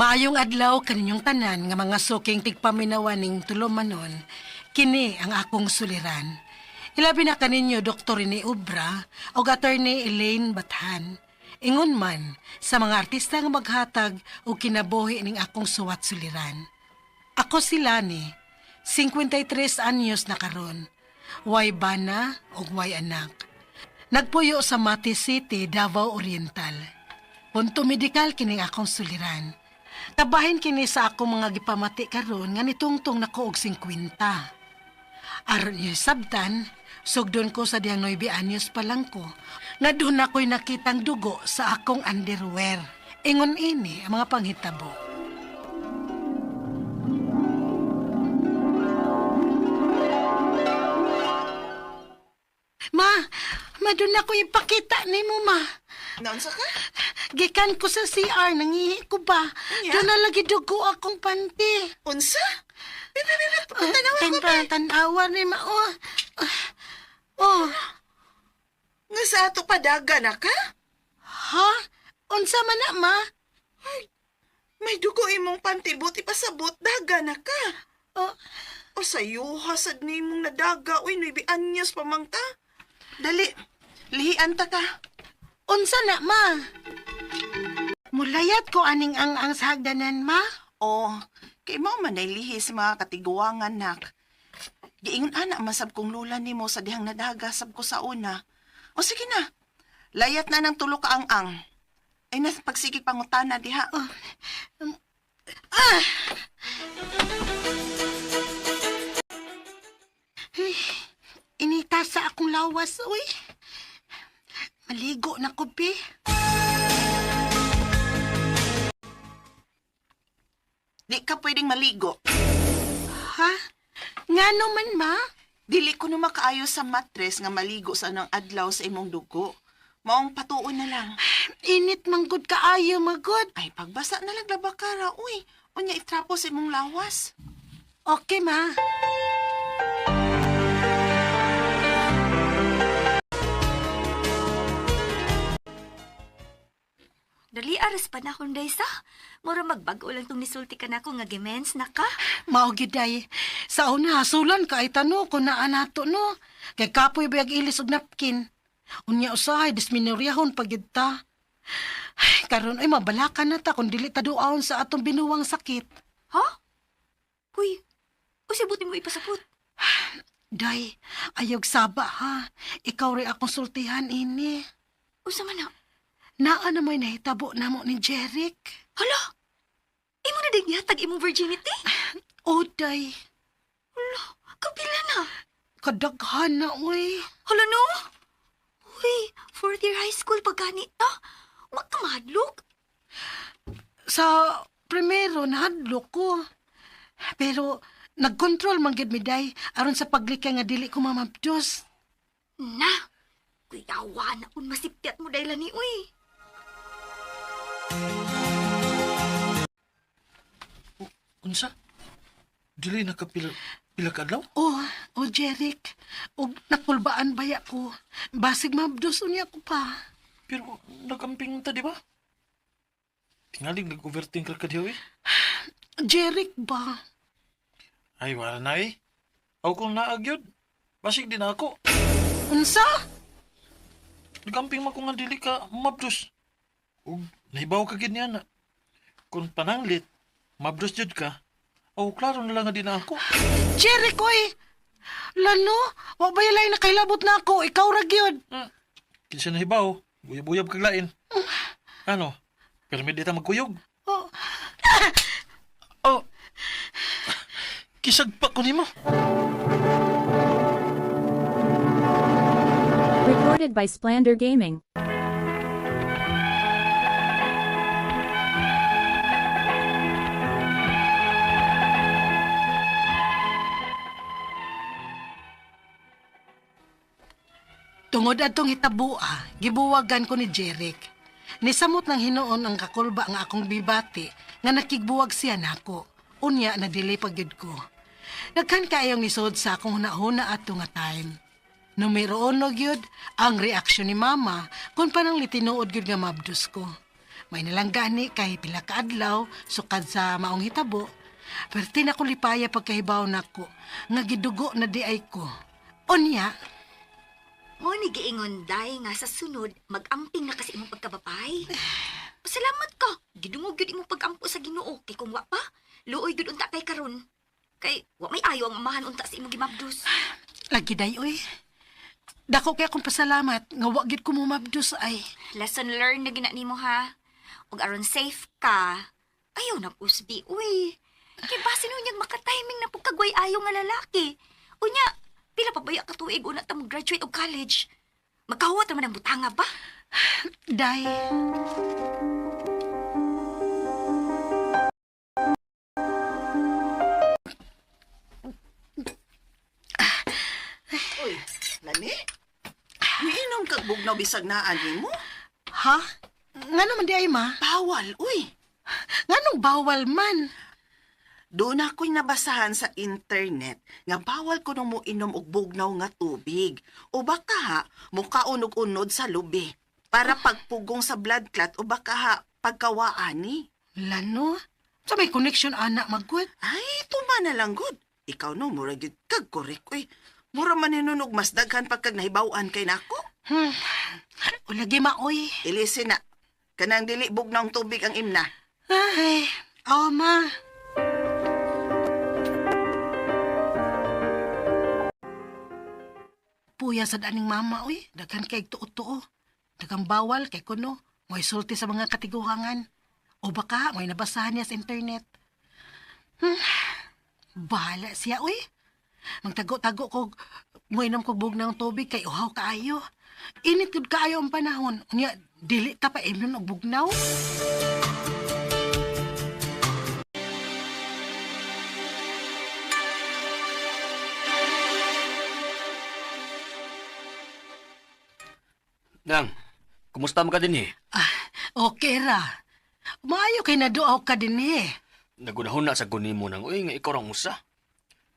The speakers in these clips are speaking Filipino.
Maayong adlaw kaninyong tanan nga mga suking tigpaminawaning tulumanon, kini ang akong suliran. Ilabi na kaninyo Dr. Rene Ubra o Attorney Elaine Bathan. Ingon man sa mga artista nga maghatag o kinabuhi ning akong suwat suliran. Ako si Lani, 53 anyos na karon. Way bana o way anak. Nagpuyo sa Mati City, Davao Oriental. Punto medikal kining akong suliran. Tabahin kini sa akong mga gipamati karon nga nitungtong nako og 50. Aron yung sabtan, sugdon ko sa diyang 9 anyos pa lang ko, nga doon ako'y nakitang dugo sa akong underwear. Ingon ini ang mga panghitabo. Ma, doon ako ipakita ni mo, ma. Naunsa ka? Gikan ko sa CR, nangihi ko ba? Unya? Doon na lagi dugo akong panty. Unsa? Tanawa ko ba? Tanawa ni ma, oh. Nga sa ato padaga na ka? Ha? Unsa man na, ma? May dugo imong panty, buti pa sabot, daga na ka. Oh, O sayo, hasad ni mong nadaga, uy, 9 anyos pa mang ta. Dali, lihian ta ka. unsa na, ma? Mulayat ko aning ang sa hagdanan, ma? O, kay mo man ay lihis mga katiguangan nak. Giingon ana masab kong lula ni mo sa dihang nadaga sab ko sa una. O sige na, layat na ng tulo ka ang. Ay na pagsigig pangutana diha. Ay, inita sa akong lawas, uy. Maligo na ko, be. Di ka pwedeng maligo. Ha? Nga naman, ma? Dili ko na makaayo sa matres nga maligo sa anong adlaw sa imong dugo. Maong patuon na lang. Init manggod kaayo, magod. Ay, pagbasa na lang labakara, uy. Unya itrapo sa imong lawas. Okay, ma. Dali aras pa na akong daysa. Mura magbago lang tong nisulti ka na ako nga gemens na ka. Mao giday. Sa una, hasulan ka ay tano kung naan nato, no? Kay kapoy bayag ilis og napkin. Unya usahay, disminuryahon pagidta. Ay, karon ay mabalakan na ta kung dili ta duaon sa atong binuwang sakit. Ha? Uy, usibutin mo ipasapot. Day, ayog saba ha. Ikaw rin akong sultihan ini. Usa man na. Naa na may nahitabo na mo ni Jeric. Hala, imo na din yatag imong virginity? O, day. Hala, kapila na. Kadaghan na, uy. Hala no? Uy, fourth year high school pagkani ta. Wa ka mahadlok. Sa primero, nahadlok ko. Pero, nag-control man gid mi, day, aron sa paglika nga dili ko mamabdos. Na, kuyawa na kung masipyat mo dahil ni uy. Unsa? Dili nakapila ka adlaw? Oh, Jeric. O, napulbaan baya ko. Basig mabdos unya ko pa. Pero nagamping ta, di ba? Tingaling nag-overthink ka diyaw eh. Jeric ba? Ay, wala na eh. Ako kung naagyod. Basig din ako. Unsa? Nagamping man ko nga dili ka mabdos. Ug nahibaw ka gid niya na. Kung pananglit, mabdos jud ka. O, klaro na lang nga din ako. Jeric, oy! Lano, wa ba yalay nakailabot na ako? Ikaw ra gyud. Kinsa nahibaw, buyab-buyab kag lain. Ano? Pero may dita magkuyog. Oh, Oh, kisag pa ko nimo. Recorded by Splander Gaming. tungod atong hitabua, gibuwagan ko ni Jeric. Nisamot ng hinuon ang kakulba nga akong bibati nga nakigbuwag siya nako. Unya na dili pagyud ko. Nagkan kayong nisod sa akong hunahuna ato nga time. Numero 1 gyud ang reaksyon ni mama kung panang litinuod gyud nga mabdos ko. May nalang gani kay pila ka adlaw sukad sa maong hitabo. Perti na ko lipaya pagkahibaw nako nga gidugo na di ay ko. Unya, Mo ni giingon day nga sa sunod magamping na kasi imong pagkababay. Pasalamat ka. Gidungog gyud imong pagampo sa Ginoo kay kung wa pa, luoy gyud unta kay karon. Kay wa may ayo ang amahan unta sa imong gimabdos. lagi day oy. Dako kay akong pasalamat nga wa gid ko mumabdos ay. Lesson learned na gina nimo ha. Ug aron safe ka. Ayaw na usbi, uy. Kay base nun niyang makatiming na pagkagway ayaw nga lalaki. Unya, pila pa baya ka tuig una ta mo graduate og college. Magkawat naman ang butanga ba? Day, Uy, lani? Miinom kag bugnaw bisag naan nimo? ha? Nga naman di ay ma? Bawal, uy. Nganong bawal man? Doon ako'y nabasahan sa internet nga bawal ko nung mo inom og bugnaw nga tubig. O baka ha, mukaunog-unod sa lubi. Para pagpugong sa blood clot o baka ha, pagkawaani. Lano? Sa may connection anak magwat? Ay, tuma na lang good. Ikaw no, mura gyud kag korek, uy. Mura man ninunog mas daghan pagkag nahibawan kay nako. Ulagi maoy. Ilisin na. Kanang dili bugnaw ang tubig ang imna. Ay, oh ma. Puya sa daning mama, uy. Daghan kay tuo-tuo. Dagang bawal kay kuno. May sulti sa mga katiguhangan. O baka may nabasahan niya sa internet. Bahala siya, uy. Magtago-tago kog moinom kog bugnaw ng tubig kay uhaw kaayo. Init gud kaayo ang panahon. Unya dili ta pa imnon og bugnaw. Dang, kumusta mo ka din Okay ra. Maayo kay naduaw ka din eh. Nagunahon na sa kunin mo nang, uy nga ikaw rang musa.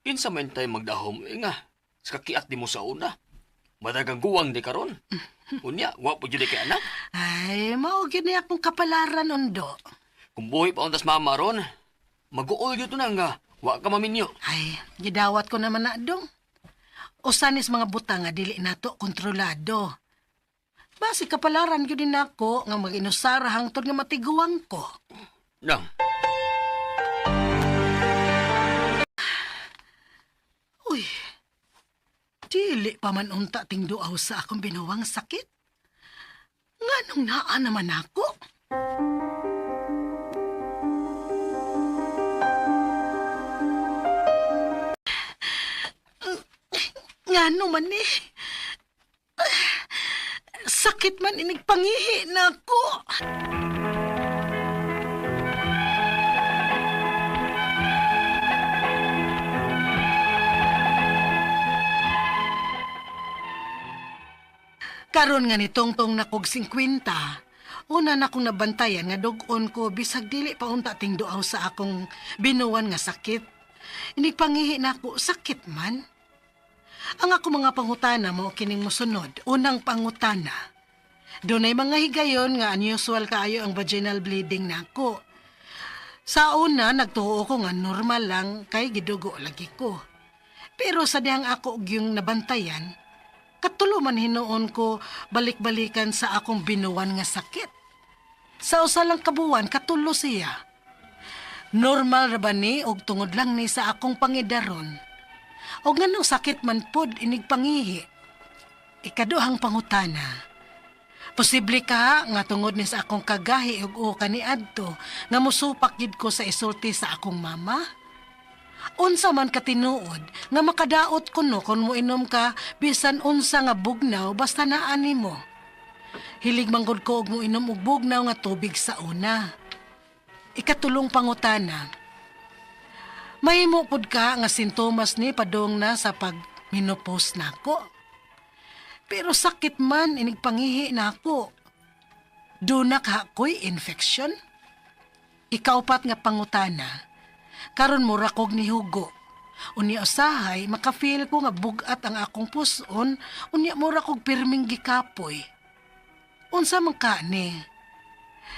Kinsa man tayo magdahom, nga, sa kakiat di mo sa una. Madagang guwang di karon. Unya, wa po jud kay anak. Ay, mao gyud ni akong kapalaran undo. Kung buhay pa untas mama ron, mag-uol yun na nga, wa ka maminyo. Ay, gidawat ko naman na dong. Usanis mga butang nga dili nato kontrolado. Basi kapalaran gyud din ako nga mag-inusara hangtod nga matiguang ko. Dang, Uy, dili pa man unta ting duaw sa akong binuwang sakit. Nganong naa naman ako? Ngano man eh. Sakit man inig pangihi na ako. Karon nga nitong na kog 50, una na kong nabantayan nga dugon ko bisag dili pa unta ting duaw sa akong binuwan nga sakit. Inig pangihi na ako, sakit man. Ang ako mga pangutana mo kining mosunod. Unang pangutana. Dunay mga higayon nga unusual kaayo ang vaginal bleeding nako. Sa una, nagtuo ko nga normal lang kay gidugo lagi ko. Pero sa dihang ako og yung nabantayan, katulo man hinuon ko balik-balikan sa akong binuwan nga sakit. Sa usa lang kabuwan, katulo siya. Normal ra ba ni og tungod lang ni sa akong pangidaron? O nganong sakit man pod inig pangihi? Ikaduhang pangutana. Posible ka nga tungod ni sa akong kagahi ug o kaniadto nga musupak gid ko sa isulti sa akong mama? Unsa man katinuod nga makadaot kuno kon moinom ka bisan unsa nga bugnaw basta naa nimo. Hilig manggod ko og moinom og bugnaw nga tubig sa una. Ikatulong pangutana. Mahimo pud ka nga sintomas ni padong na sa pag-menopause nako. Pero sakit man inig pangihi nako. Duna ka ko'y infection? Ikaupat nga pangutana. Karon mura kog ni hugo. Unya usahay makafeel ko nga bugat ang akong puson, unya mura kog pirming gikapoy. Unsa man ka ni?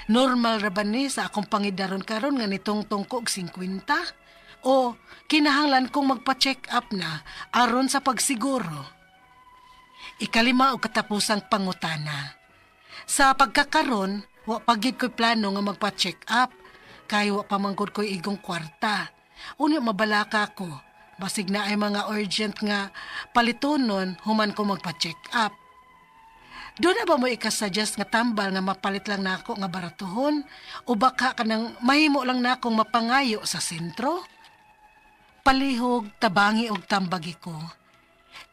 Normal ra ba ni sa akong pangidaron karon nga nitong tungkog 50? O kinahanglan kong magpa-check up na aron sa pagsiguro? Ikalima og katapusang pangutana. Sa pagkakaron, wa pagid ko'y plano nga magpa-check up. Kay wa pa manggod ko'y igong kwarta. Unya mabalaka ko. Basig na ay mga urgent nga palitonon human ko magpa-check up. Doon na ba mo ikasuggest nga tambal nga mapalit lang nako nga baratuhon? O baka ka nang mahimo lang nakong mapangayo sa sentro? Palihog, tabangi og tambagi ko.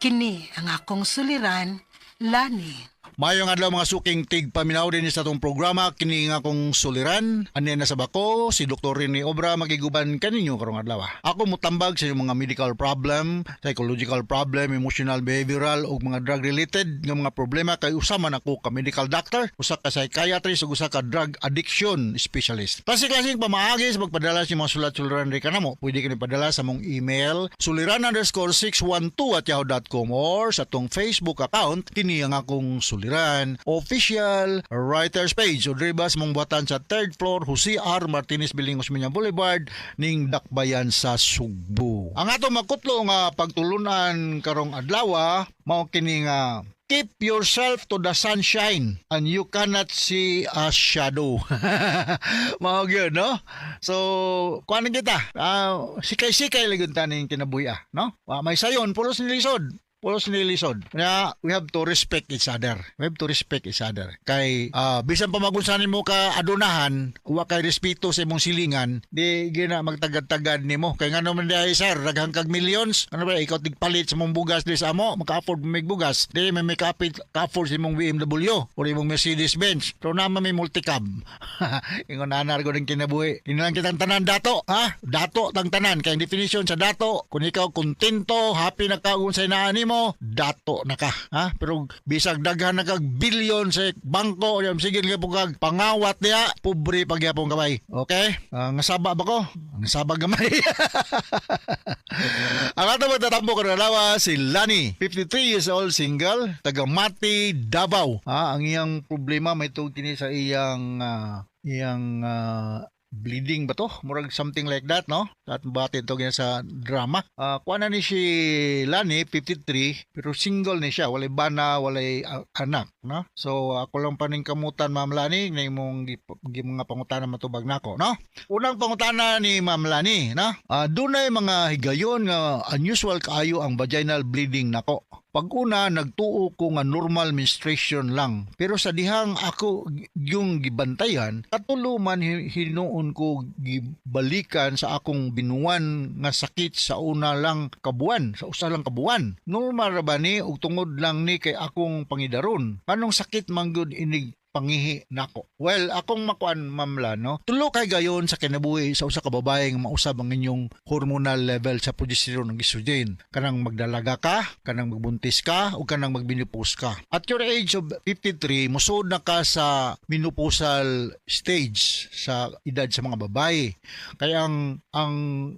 Kini ang akong suliran, Lani. Mayong adlaw mga suking tig paminaw din sa atong programa kini nga akong suliran. Ani na sa bako si Dr. Rene Obra magiguban kaninyo karong adlaw. Ako motambag sa inyong mga medical problem, psychological problem, emotional, behavioral ug mga drug related nga mga problema kay usa man ako ka medical doctor, usa ka psychiatrist ug usa ka drug addiction specialist. Klase-klaseng pamaagi sa pagpadala sa mga sulat-suliran ri kanamo. Pwede kini padala sa mong email suliran_612@yahoo.com or sa atong Facebook account kini ang akong suliran official writers page o dribas mong buhatan sa 3rd floor Jose R. Martinez Building Osmeña Boulevard ning Dakbayan sa Sugbo. Ang ato makutlo nga pagtulunan karong adlaw mao kini nga keep yourself to the sunshine and you cannot see a shadow. Mao gyud no? So, kuan kita. Sikay-sikay lagun taning kinabuhi no? May sayon pulos ni lisod. Pulos ni lisod. Kaya we have to respect each other. We have to respect each other. Kay bisan pa magunsanin mo ka adunahan, wa kay respeto sa imong silingan, di gina magtagad-tagad nimo. Kay ngano man di ay sir, daghang kag millions. Ano ba ikaw tigpalit sa mong bugas di sa amo, maka-afford mo mig bugas. Di may ka-afford sa imong BMW o imong Mercedes-Benz. Pero naman may multicab. Ingon anar ko ning kinabuhi. Tingnan kitang tanan dato, ha? Dato tang tanan. Kay ang definition sa dato, kung ikaw kontento, happy na ka unsay naa nimo, dato na ka, ha? Pero bisag daghan na kag bilyon sa bangko, sige nga po kag pangawat niya, pobre pagyapong kamay. Okay? Nga saba ba ko? Nga saba gamay. Ang ato magtatampo ka na si Lani, 53 years old, single, taga Mati, Davao. Ang iyang problema may tungkol kini sa iyang bleeding ba to? Murag something like that, no? At batin to ganyan sa drama. Kuha na ni si Lani, 53, pero single ni siya. Walay bana, walay anak, no? So, ako lang pa ning kamutan, Ma'am Lani, na imong mga pangutana matubag nako, no? Unang pangutana ni Ma'am Lani, no? Doon na mga higayon nga unusual kaayo ang vaginal bleeding nako. Pag-una, nagtuo ko nga normal menstruation lang. Pero sa dihang ako yung gibantayan, katuluman hinuon ko gibalikan sa akong binuwan nga sakit sa una lang kabuan, sa usa lang kabuan. Normal ra ba ni ug tungod lang ni kay akong pangidaron. Anong sakit manggod inig pangihi nako. Well, akong makuan mamla, no? Tulo kay gayon sa kinabuhi sa usa ka babae nga mausab ang inyong hormonal level sa progesterone ng estrogen. Kanang magdalaga ka, kanang magbuntis ka, o kanang magmenopause ka. At your age of 53, musod na ka sa menopausal stage sa edad sa mga babae. Kaya ang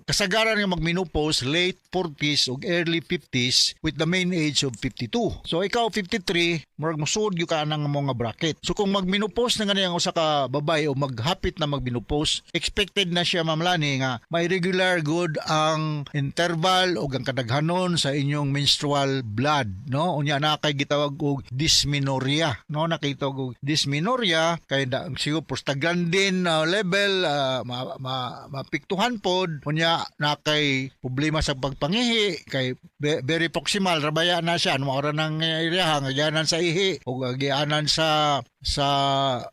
kasagaran nga magmenopause late 40s o early 50s with the main age of 52. So ikaw 53, murag musod gyud ka nang mga bracket. So kung magmenopause na nga niyang usa ka babae o maghapit na magmenopause, expected na siya, Ma'am Lani, nga may regular good ang interval o ang kadaghanon sa inyong menstrual blood, no? Unya na kay gitawag og dysmenorrhea, no? Nakitawag og dysmenorrhea kay siguro prostaglandin level mapiktuhan pod, unya na kay problema sa pagpangihi kay very proximal rabaya na siya, no? Ora nang iriha nga sa ihi o gianan sa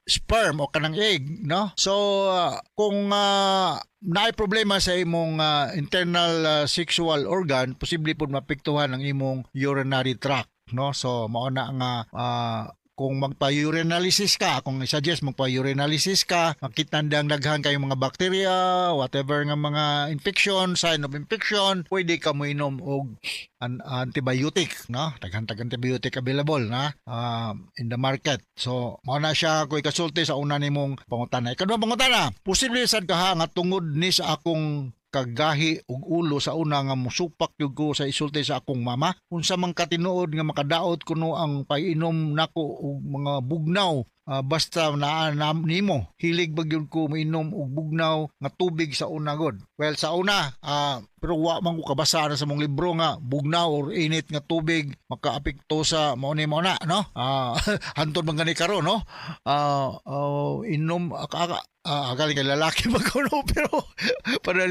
sperm o kanang egg, no? So kung naay problema sa imong internal sexual organ, posible pud mapektuhan ang imong urinary tract, no? So mao na nga kung magpa-urinalysis ka, kung i-suggest magpa-urinalysis ka, makita nang daghan kayong mga bacteria, whatever nga mga infection, sign of infection, pwede ka mo inom og antibiotic, no? Daghan antibiotic available na in the market. So, mao na siya ko ikasulti sa una nimong pangutana. Ikaduhang pangutana, posible sad ka nga tungod ni sa akong kagahi ug ulo sa una nga musupak jud ko sa isulti sa akong mama. Unsa man katinuod nga makadaot kuno ang painom nako og mga bugnaw. Basta nimo hilig bagyod ko mainom og bugnaw nga tubig sa una god. Well, sa una pero wa man ko kabasa na sa mong libro nga bugnaw or init nga tubig makaapekto sa mao na no. Hantod man gani karon no. Inom galing kay lalaki magkuno pero para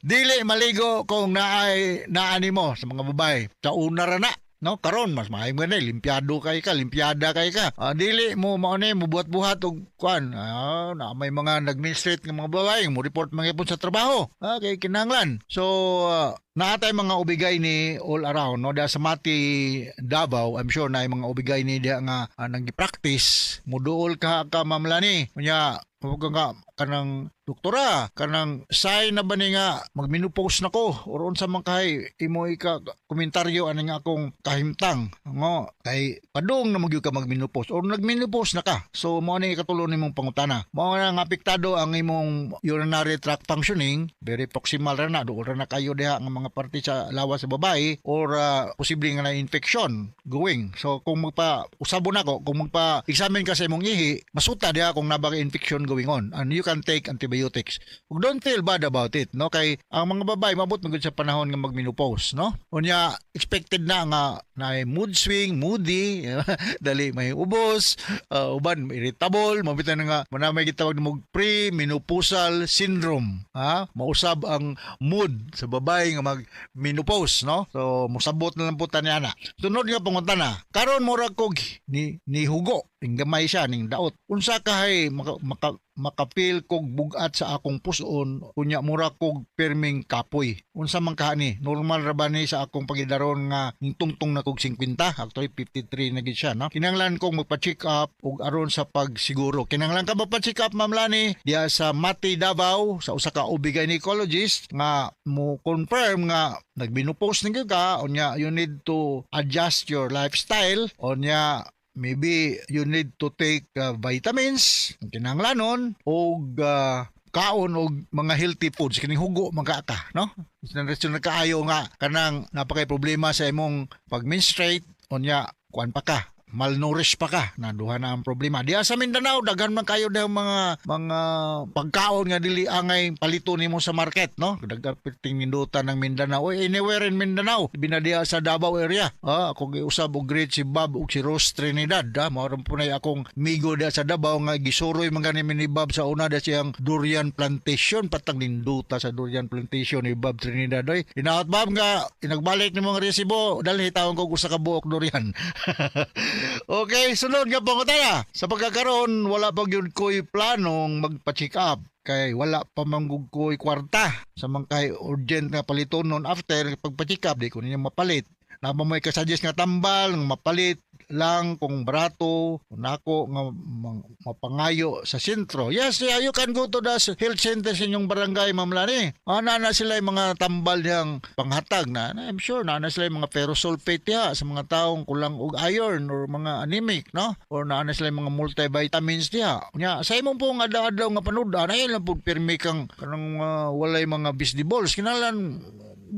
dili maligo kung naani mo sa mga babae. Sa una ra na no karon mas maayo nga na limpiada kay ka dili mo mao ni mo buhat-buhat og kuan na may mga nag-menstruate nga mga babae mo report mga ipon sa trabaho kay kinahanglan so naatay mga ubigay ni all around no da sa Mati Davao I'm sure na yung mga ubigay ni dia nga nagi-practice muduol ka Ma'am Lani unya nga kanang doktora kanang sign na ba ni nga magminupos nako or unsa man kay imo ika komentaryo ani nga akong kahimtang ngo kay padung na magyud ka magminupos or nagminupos na ka so mao ni katulon nimong pangutana mao nga apektado ang imong urinary tract functioning very proximal ra na duol ra na kayo diha nga mga parte sa lawas sa babae or posible nga na infection going so kung usabo nako kung magpa-examine ka sa imong ihi masuta diha kung nabaka infection going on and you can take antibiotics. Ug don't feel bad about it, no? Kay ang mga babae mabot magud sa panahon nga magmenopause, no? Unya expected na nga na mood swing, moody, dali may ubos, uban irritable, mabitan nga manamay gitawag mo pre-menopausal syndrome, ha? Mausab ang mood sa babae nga magmenopause, no? So mosabot na lang putan niya na. Sunod nga pangutana, karon mura kog ni hugo, ning gamay siya ning daot. Unsa kahay makapil kog bugat sa akong puson unya mura kog perming kapoy unsa man kahani normal ra ba ni sa akong pagidaron nga tungtong na kog 50 actually 53 na gid siya no kinahanglan kog magpa-check up ug aron sa pagsiguro kinahanglan ka magpa-check up Ma'am Lani diya sa Mati Davao sa usa ka gynecologist nga mo confirm nga nagmenopause na gyud ka unya you need to adjust your lifestyle unya maybe you need to take vitamins, kinahanglanon og kaon og mga healthy foods kining hugo magaka no na kaayo nga kanang napakay problema sa imong pag-menstruate unya kuan pa ka malnourished pa ka na duha na ang problema diya sa Mindanao daghan man kayo daw mga pagkaon nga dili angay palito nimo sa market no daghan piting nindutan ng Mindanao anywhere in Mindanao binadiya sa Davao area ako giusab og great si Bob ug si Rose Trinidad mao ron punay akong migo diya sa Davao nga gisuroy man gani ni Bob sa una da siyang durian plantation patang ninduta sa durian plantation ni Bob Trinidad oy inaot Bob nga inagbalik nimo nga resibo dali tawon ko usa ka buok durian. Okay, sunod nga pangutana. Sa pagkakaroon, wala pa gyud ko'y planong magpa-check up. Kay wala pa manggug ko'y kwarta. Sa mga kay urgent nga paliton nun after pagpa-check up, di ko niya mapalit. Na may kasuggest nga tambal, nga mapalit lang kung barato, nako nga mapangayo sa sentro. Yes, you can go to the health center sa inyong barangay, Ma'am Lani. Na sila yung mga tambal niyang panghatag na. I'm sure na sila yung mga ferrosulfate ya sa mga taong kulang og iron or mga anemic, no? Or na sila yung mga multivitamins diha. Nya, sa imong pong adlaw nga panuda, na lang po pirmi kang kanang walay mga vegetables. Kinalan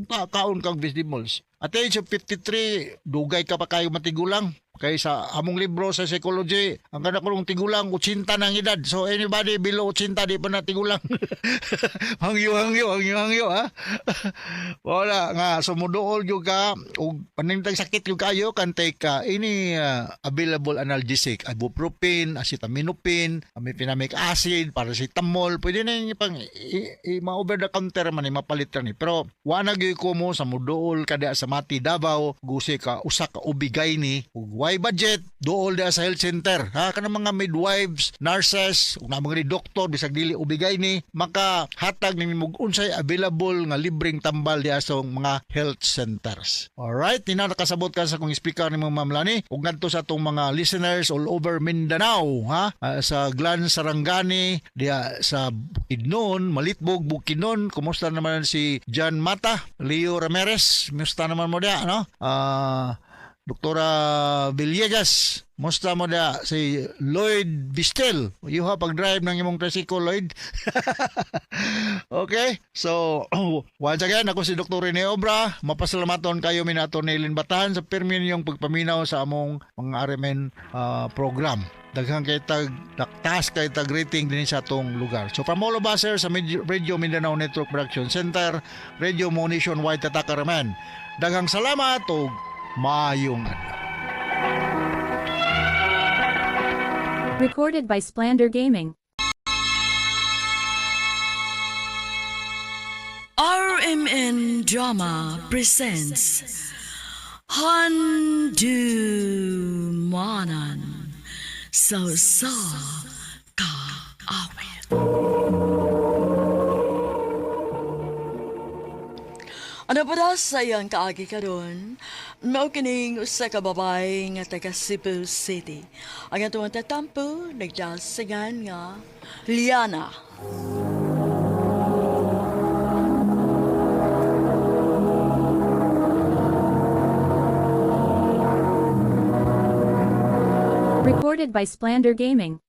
kaon kang vegetables. At age of 53, dugay ka pa kayo matigulang. Kay sa among libro sa psychology, ang kana kulong tigulang 80 ng edad. So anybody below 80 di pa na tigulang. hangyo ha. Wala nga sumuduol gyud ka ug panindang sakit gyud kayo kan take any available analgesic, ibuprofen, acetaminophen, amphiphenamic acid, paracetamol, pwede na yung pang ma-over the counter man mapalit ni. Pero wa na gyud ko mo sa muduol kada sa Mati Davao, gusi ka usa ka ubigayni ug why budget dool da sa health center ha kanang mga midwives nurses ug na mga doktor bisag dili ubigay ni makahatag nimo unsay available nga libreng tambal diha sa mga health centers. Alright, nakasabot ka sa kong speaker nimo Ma'am Lani ug ngadto sa atong mga listeners all over Mindanao ha sa Glan Sarangani diha sa Bukidnon, Malitbog, Bukidnon. Kumusta naman si John Mata, Leo Ramirez? Kumusta naman mo diha no? Doktora Villegas. Musta mo da si Lloyd Bistel? You ha pag-drive ng imong tricycle, Lloyd? Okay, so once again, ako si Dr. Rene Obra. Mapasalamaton kayo minato ni Lynn Batahan sa permin yung pagpaminaw sa among mga RMN program. Daghang kay tag taas kay tag rating din sa atong lugar. So from all of us here sa Radio Mindanao Network Production Center, Radio Mo Nationwide Tatakaraman. Daghang salamat o maayong adlaw. Recorded by Splander Gaming. RMN Drama presents Handumanan Sa Ka Awit. Ano ba daw sayang kaagi ka doon? Mao kining usa ka babae nga taga Cebu City. Ang atong tatampo nagdasingan nga Liana. Recorded by Splander Gaming.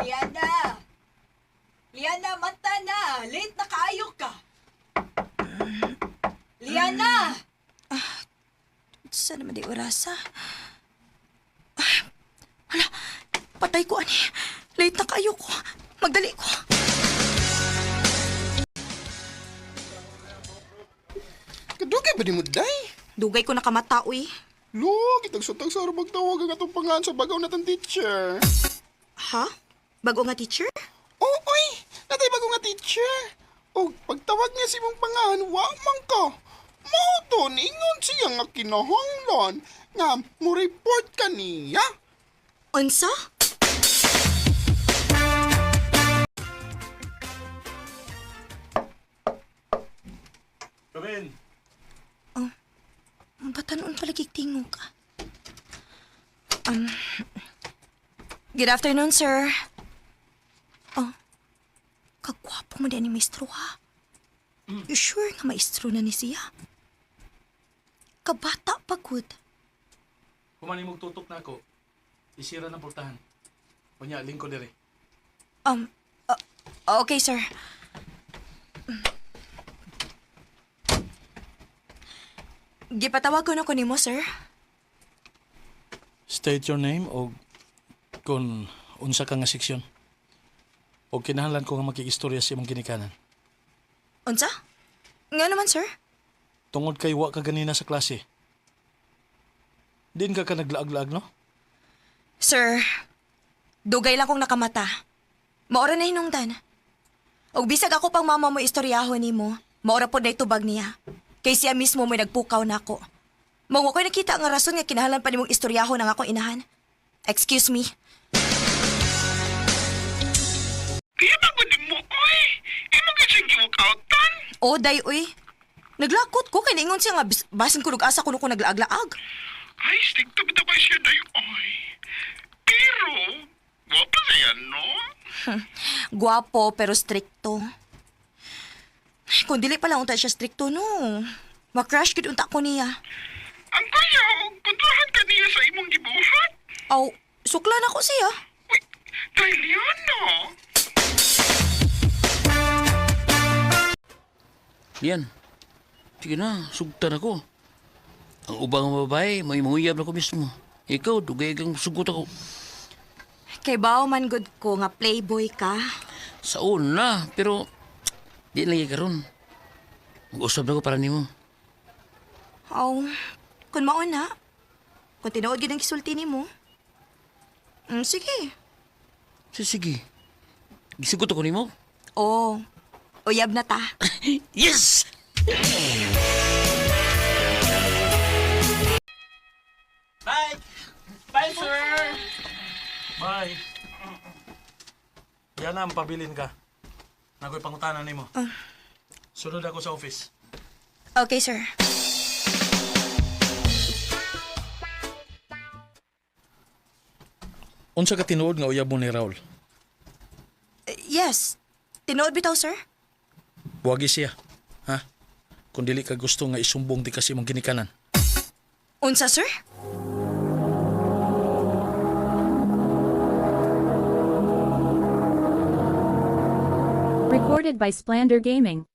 Liana! Liana, mata na! Late na kaayo ka! Liana! Saan naman di orasa? Hala, patay ko, ani. Late na kayo ko. Magdali ko. Kadugay ba ni mo, day? Dugay ko nakamata, uy. Lo, kitag-sutag sa arabag tawag ang atong pangalan sa bagaw natang teacher. Ha? Bago nga teacher? Oo, oy! Natay bago nga teacher. O, pagtawag niya si mong pangalan, wa man ka. Mauto, ningon siya nga kinahanglan nga mo report ka niya. Unsa? Come in. Batanon palagi tingog ka. Good afternoon, sir. Oh, kagwapo mo din ni maestro, ha? You sure nga maestro na ni siya? Kabata pa, good. Kumani mong tutok na ako. Isira ng portahan. Kunya, lingko dire. Okay, sir. Gipatawag ko na ko nimo, sir. State your name o kung unsa ka nga seksyon. O kinahanglan ko nga makikistorya sa imong ginikanan. Unsa? Nga naman, sir. Tungod kay wa ka ganina sa klase. Din ka naglaag-laag, no? Sir, dugay lang kong nakamata. Maora na hinungdan. Og bisag ako pang mama mo istoryahon nimo, maora po na itubag niya. Kay siya mismo may nagpukaw na ako. Mao ko'y nakita nga rason nga kinahanglan pa nimong istoryahon ang akong inahan. Excuse me. Kaya ba mo, oy? Imo ka siyang giwakautan? O, day, uy. Naglakot ko, kay naingon siya nga basin ko asa ko nung ko naglaag-laag. Ay, stigto ba ba siya dayo, oy? Pero, wapa siya, no? Guwapo pero stricto. Kung dili pala unta siya stricto, no. Makrush gid unta ko niya. Ang kaya, kontrahan ka niya sa imong gibuhat. Aw, sukla na ko siya. Uy, kay Liana. Yan. Sige na, sugtan ako. Ang ubang babae, may manguyab na ko mismo. Ikaw, dugay kang sugot ako. Kay bao man good ko nga playboy ka. Sa una, pero di lagi karon. Mag-usap na ko para nimo. Aw, kun mao na. Kung tinuod gid ang kisulti nimo. Sige. Sige. Gisugot ako nimo. Oh, uyab na ta. Yes! Bye! Bye, sir! Bye! Yan na, pabilin ka. Nakoy pangutanan nimo. Sunod ako sa office. Okay, sir. Unsa ka tinuod nga uyab mo ni Raul? Yes. Tinood bitaw, sir? Buwagi siya. Ha? Kung dili ka gusto nga isumbong di kasi mong ginikanan. Unsa, sir? Recorded by Splander Gaming.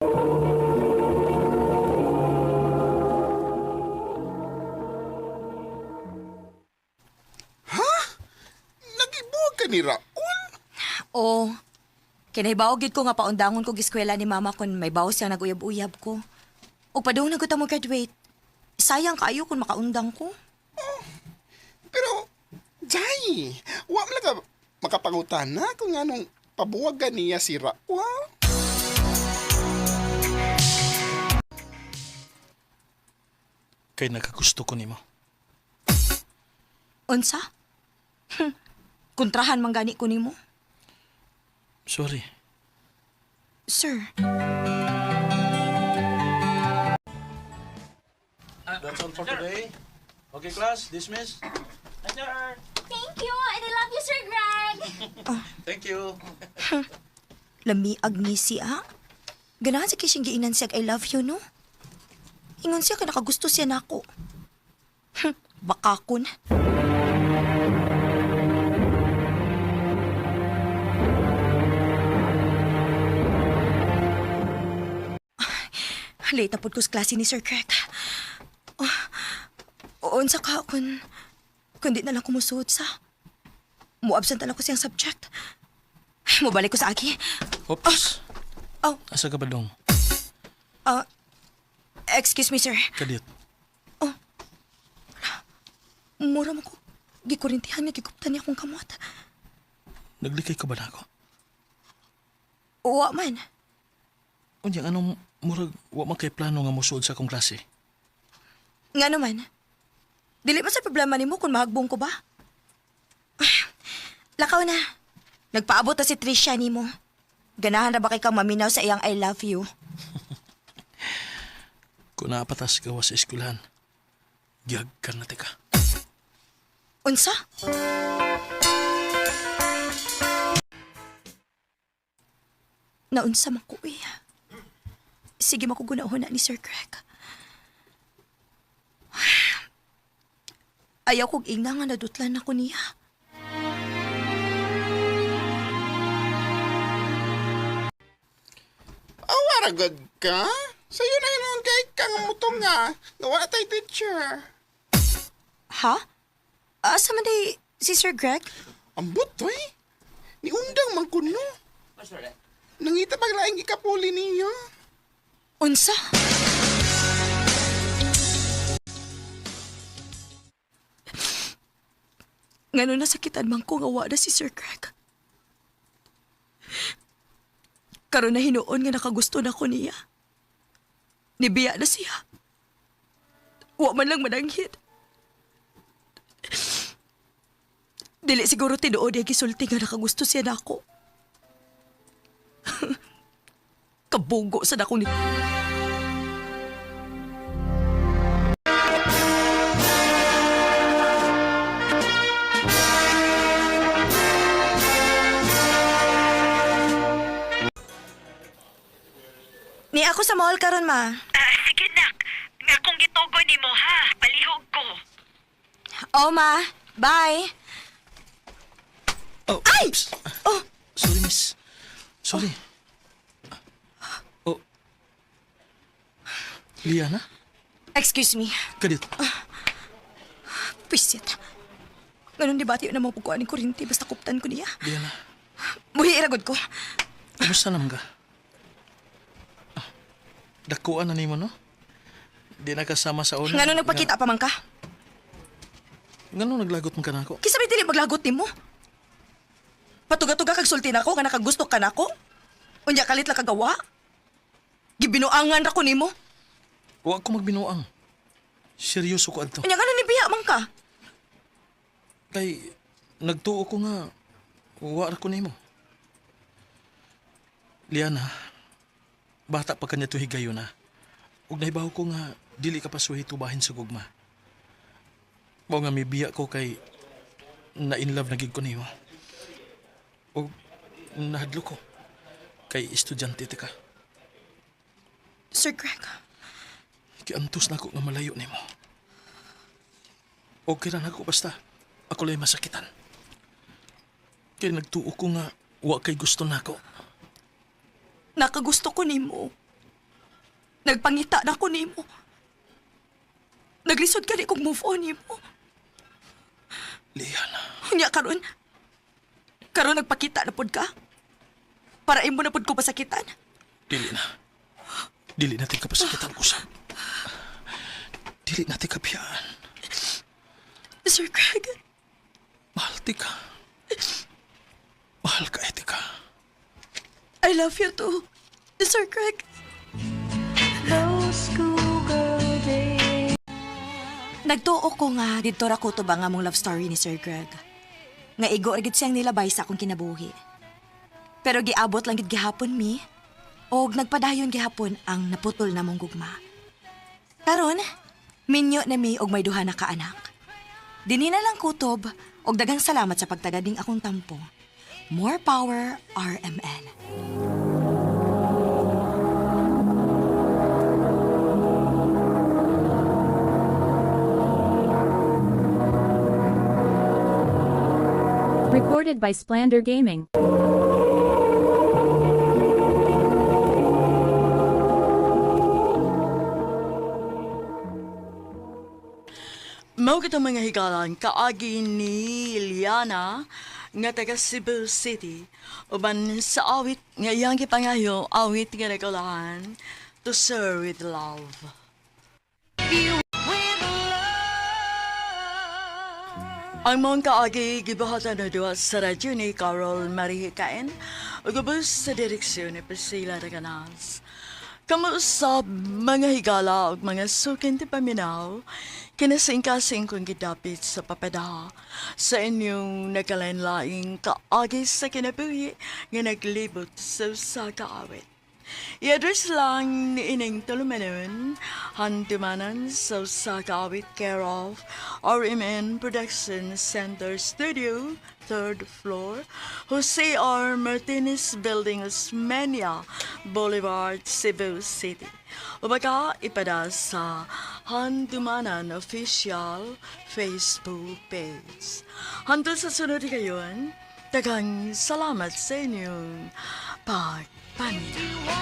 Nagibuwag ka ni Raul? Oo. Kinaibaw gid ko nga paundangon ko giskwela ni mama kun may bawas siyang naguyab-uyab ko. O padung naguta mo graduate. Sayang kaayo kung makaundang ko. Pero, Jai, wa man lang ka makapangutan na kung anong pabuwagan niya si Raul. Kay nakagusto ko nimo. Unsa? Kontrahan man gani ko nimo. Sorry. Sir. That's all for today. Okay, class, dismiss. Thank you, and I love you, Sir Greg. Thank you. Lamiag ni siya. Ganahan sa kising giinan siya I love you, no? Ingon siya ka nakagusto siya nako. Bakakon. Late na po ko sa klase ni Sir Craig. Unsa ka kung di na lang kumusuot sa. Mo-absent na lang ko siyang subject. Mubalik ko sa aki. Oops. Oh, Asa ka ba dong? excuse me, sir. Kadit. Mura mo ko. Gikurintihan niya, giguptan niya akong kamot. Naglikay ka ba na ako? Uwa man. Unyang anong murag wa man kay plano nga musuod sa akong klase? Nga naman. Dili man sa problema ni mo kung mahagbong ko ba? Lakaw na. Nagpaabot na si Trisha ni mo. Ganahan na ba kay kang maminaw sa iyang I love you? Kung naapatas ka wa sa eskwelahan, giyag ka na tika. Unsa? Naunsa man ko iya. Sige makugunahon na ni Sir Craig. Ayaw kong ingna nga nadutlan ako niya. Awaragad ka? Sa'yo na yun kay kang mutong nga. Gawa tayo teacher. Ha? Asa man day si Sir Greg? Ambot to eh. Ni undang man kuno. Nangita paglaing ikapuli niyo. Unsa? Ngano nasakitan man ko nga wala si Sir Greg. Karon na hinuon nga nakagusto na ko niya. Nibiya na siya. Wa man lang mananghid. Dili siguro tinuod ay gisulti nga nakagusto siya na ako. Kabugo sa nakong ni... Ni ako sa mall karon ma. Sige nak, nga kung gitugo ni mo ha, palihog ko. Oh ma, bye. Oh, Ay! oops. Oh, Sorry, miss. Sorry. Oh. Liana? excuse me. Kadit. Pisit. Ganun di ba tayo na mapukuan ni Kurinti basta kuptan ko niya. Liana, Buhi iragod ko. kumusta naman ka? Dakuan na nimo, no? Di na kasama sa una. Ngano nagpakita pa man ka? Ngano naglagot mo ka na ako? Kisa may dili maglagot ni mo. Patuga-tuga kag sulti na ko nga nakagusto ka na ko. Unya kalit lang kagawa. Gibinuangan ra ko nimo. Huwag ko magbinuang. Seryoso ko adto. Unya ngano ni biya man ka? Kay, nagtuo ko nga, uwa ko nimo. Liana, bata pa kanya to higayon na. Ug nahibaw ko nga, dili ka pa suhi tubahin sa gugma. Mao nga may biya ko kay, na-inlove na gid ko nimo. O nahadlo ko kay estudyante ti ka. Sir Greg, Kiantos na ako nga malayo nimo. Okay lang ako basta ako lang masakitan. Kaya nagtuo ko nga wa kay gusto nako. nakagusto ko nimo. Nagpangita na ko nimo. Naglisod ka ni kong move on nimo. Liana, Unya karon. Karon nagpakita na pod ka. Para imo na pod ko pasakitan. dili na. Dili natin kapasakitan usap. Dili natin kapiyaan. Sir Greg, Mahal ti ka. Mahal ka etika. I love you too. Sir Greg. Nagtuo ko nga dito ra ko to ba nga mong love story ni Sir Greg. Nga igo ra gid siyang nilabay sa akong kinabuhi. Pero giabot lang gid gihapon mi. Og nagpadayon gihapon ang naputol na mong gugma. Karon, minyo na mi og may duha na ka anak. Dinhi na lang kutob og daghang salamat sa pagtagading akong tampo. More power, RMN. Recorded by Splander Gaming. Mao kita mga higalan kaagi ni Liana nga taga Cebu City uban sa awit nga iyang gipangayo awit nga nagulahan To Serve with Love. Ang mong kaagi gibahatan na duwa sa radyo ni Carol Marie Caen ug ubos sa direksyon ni Priscilla Raganas. Kamuusap mga higala ug mga sukin ti paminaw, kinasing-kasing kong gidapit sa papadaha sa inyong nagkalain-laing kaagi sa kinabuhi nga naglibot sa usa ka awit. I-address lang ni Ining Tulumanon, handumanan sa usa ka awit care of RMN Production Center Studio, 3rd floor, Jose R. Martinez Building, Osmeña Boulevard, Cebu City. O baka ipada sa Handumanan Official Facebook page. Hantod sa sunod kayon, daghang salamat sa inyong pagpaninda.